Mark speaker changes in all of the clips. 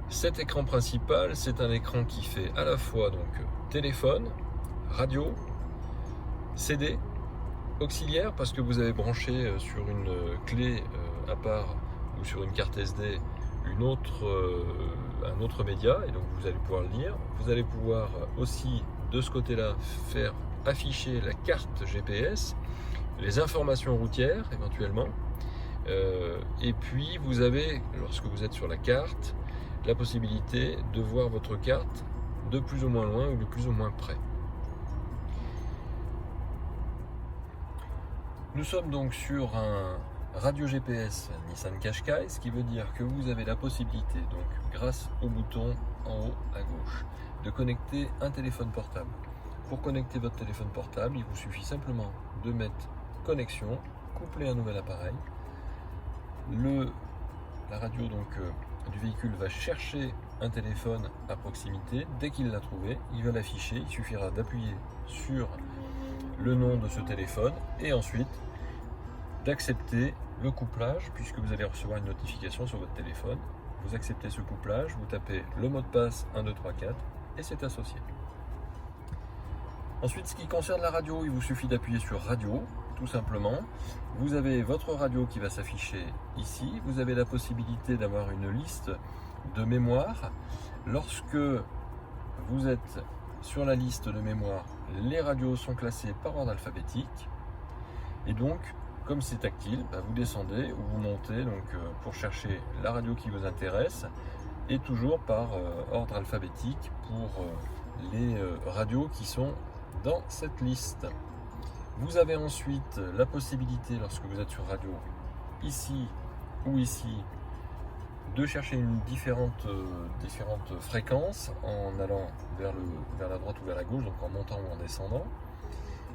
Speaker 1: Cet écran principal, c'est un écran qui fait à la fois donc téléphone, radio, CD, auxiliaire parce que vous avez branché sur une clé à part ou sur une carte SD un autre média et donc vous allez pouvoir le lire. Vous allez pouvoir aussi de ce côté-là faire afficher la carte GPS, les informations routières éventuellement. Et puis vous avez, lorsque vous êtes sur la carte, la possibilité de voir votre carte de plus ou moins loin ou de plus ou moins près. Nous sommes donc sur un radio GPS Nissan Qashqai, ce qui veut dire que vous avez la possibilité, donc grâce au bouton en haut à gauche, de connecter un téléphone portable. Pour connecter votre téléphone portable, il vous suffit simplement de mettre connexion, coupler un nouvel appareil. La radio du véhicule va chercher un téléphone à proximité. Dès qu'il l'a trouvé, il va l'afficher. Il suffira d'appuyer sur le nom de ce téléphone et ensuite d'accepter le couplage, puisque vous allez recevoir une notification sur votre téléphone. Vous acceptez ce couplage, vous tapez le mot de passe 1, 2, 3, 4 et c'est associé. Ensuite, ce qui concerne la radio, il vous suffit d'appuyer sur radio, tout simplement. Vous avez votre radio qui va s'afficher ici. Vous avez la possibilité d'avoir une liste de mémoire. Lorsque vous êtes sur la liste de mémoire, les radios sont classées par ordre alphabétique. Et donc, comme c'est tactile, vous descendez ou vous montez pour chercher la radio qui vous intéresse et toujours par ordre alphabétique pour les radios qui sont dans cette liste. Vous avez ensuite la possibilité, lorsque vous êtes sur radio, ici ou ici, de chercher une différentes fréquences en allant vers la droite ou vers la gauche, donc en montant ou en descendant.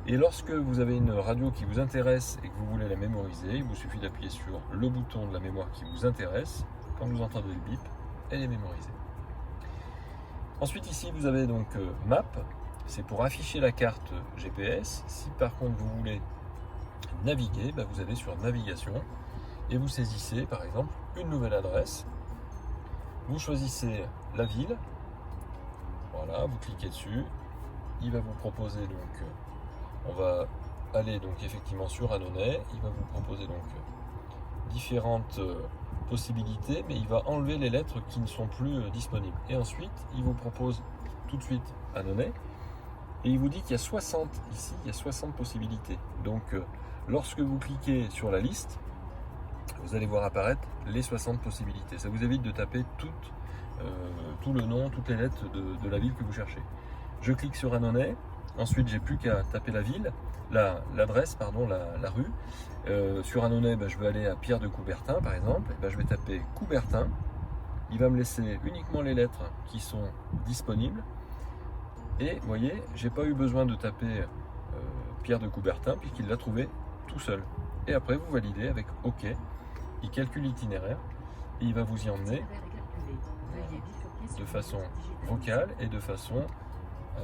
Speaker 1: Et lorsque vous avez une radio qui vous intéresse et que vous voulez la mémoriser, il vous suffit d'appuyer sur le bouton de la mémoire qui vous intéresse. Quand vous entendez le bip, elle est mémorisée. Ensuite ici vous avez donc Map, c'est pour afficher la carte GPS. Si par contre vous voulez naviguer, vous allez sur Navigation et vous saisissez par exemple une nouvelle adresse. Vous choisissez la ville, voilà, vous cliquez dessus, il va vous proposer donc, on va aller donc effectivement sur Annonay, il va vous proposer donc différentes possibilités, mais il va enlever les lettres qui ne sont plus disponibles. Et ensuite, il vous propose tout de suite Annonay, et il vous dit qu'il y a 60 ici, il y a 60 possibilités. Donc, lorsque vous cliquez sur la liste, vous allez voir apparaître les 60 possibilités. Ça vous évite de taper tout le nom, toutes les lettres de la ville que vous cherchez. Je clique sur Annonay. Ensuite, j'ai plus qu'à taper la ville, l'adresse, la rue. Sur Annonay, je vais aller à Pierre de Coubertin, par exemple. Je vais taper Coubertin. Il va me laisser uniquement les lettres qui sont disponibles. Et vous voyez, j'ai pas eu besoin de taper Pierre de Coubertin puisqu'il l'a trouvé tout seul. Et après, vous validez avec OK. Il calcule l'itinéraire et il va vous y emmener de façon vocale et de façon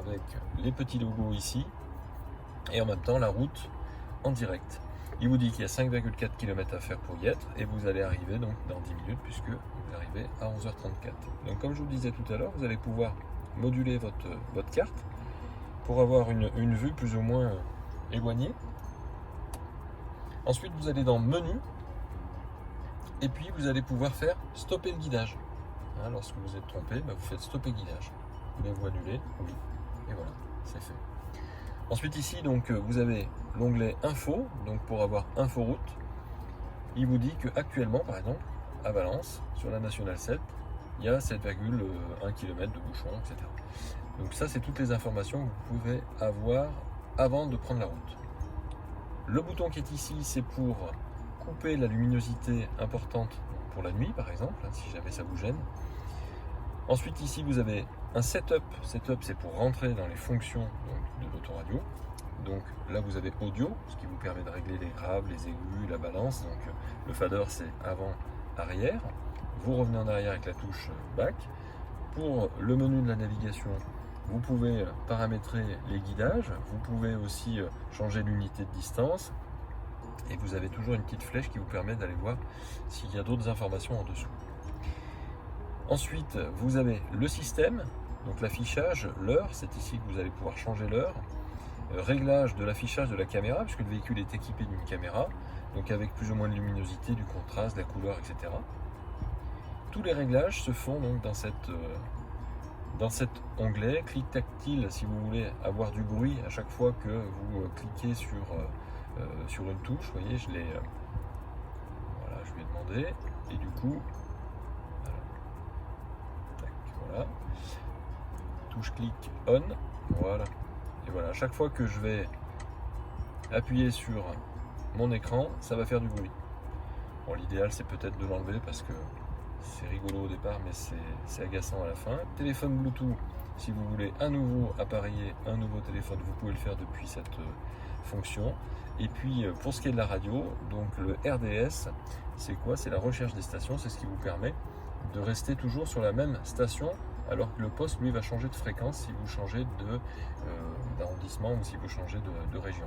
Speaker 1: avec les petits logos ici et en même temps la route en direct. Il vous dit qu'il y a 5,4 km à faire pour y être et vous allez arriver donc dans 10 minutes puisque vous arrivez à 11h34. Donc comme je vous le disais tout à l'heure, vous allez pouvoir moduler votre carte pour avoir une vue plus ou moins éloignée. Ensuite vous allez dans menu et puis vous allez pouvoir faire stopper le guidage. Lorsque vous êtes trompé, vous faites stopper guidage. Voulez-vous annuler? Oui. Et voilà, c'est fait. Ensuite ici, donc, vous avez l'onglet Info, donc pour avoir Info route. Il vous dit qu'actuellement, par exemple, à Valence, sur la Nationale 7, il y a 7,1 km de bouchons, etc. Donc ça, c'est toutes les informations que vous pouvez avoir avant de prendre la route. Le bouton qui est ici, c'est pour couper la luminosité importante pour la nuit, par exemple, si jamais ça vous gêne. Ensuite, ici, vous avez un setup. Setup, c'est pour rentrer dans les fonctions de l'autoradio. Donc là, vous avez audio, ce qui vous permet de régler les graves, les aigus, la balance. Donc le fader, c'est avant, arrière. Vous revenez en arrière avec la touche back. Pour le menu de la navigation, vous pouvez paramétrer les guidages. Vous pouvez aussi changer l'unité de distance. Et vous avez toujours une petite flèche qui vous permet d'aller voir s'il y a d'autres informations en dessous. Ensuite, vous avez le système, donc l'affichage, l'heure, c'est ici que vous allez pouvoir changer l'heure. Réglage de l'affichage de la caméra, puisque le véhicule est équipé d'une caméra, donc avec plus ou moins de luminosité, du contraste, de la couleur, etc. Tous les réglages se font donc dans cet onglet. Clic tactile si vous voulez avoir du bruit à chaque fois que vous cliquez sur une touche. Vous voyez, je lui ai demandé, et du coup, voilà. Touche clic on, voilà. Et voilà, à chaque fois que je vais appuyer sur mon écran, ça va faire du bruit. Bon, l'idéal c'est peut-être de l'enlever parce que c'est rigolo au départ, mais c'est agaçant à la fin. Téléphone Bluetooth, si vous voulez à nouveau appareiller un nouveau téléphone, vous pouvez le faire depuis cette fonction. Et puis pour ce qui est de la radio, donc le RDS, c'est quoi? C'est la recherche des stations, c'est ce qui vous permet de rester toujours sur la même station, alors que le poste, lui, va changer de fréquence si vous changez d'arrondissement ou si vous changez de région.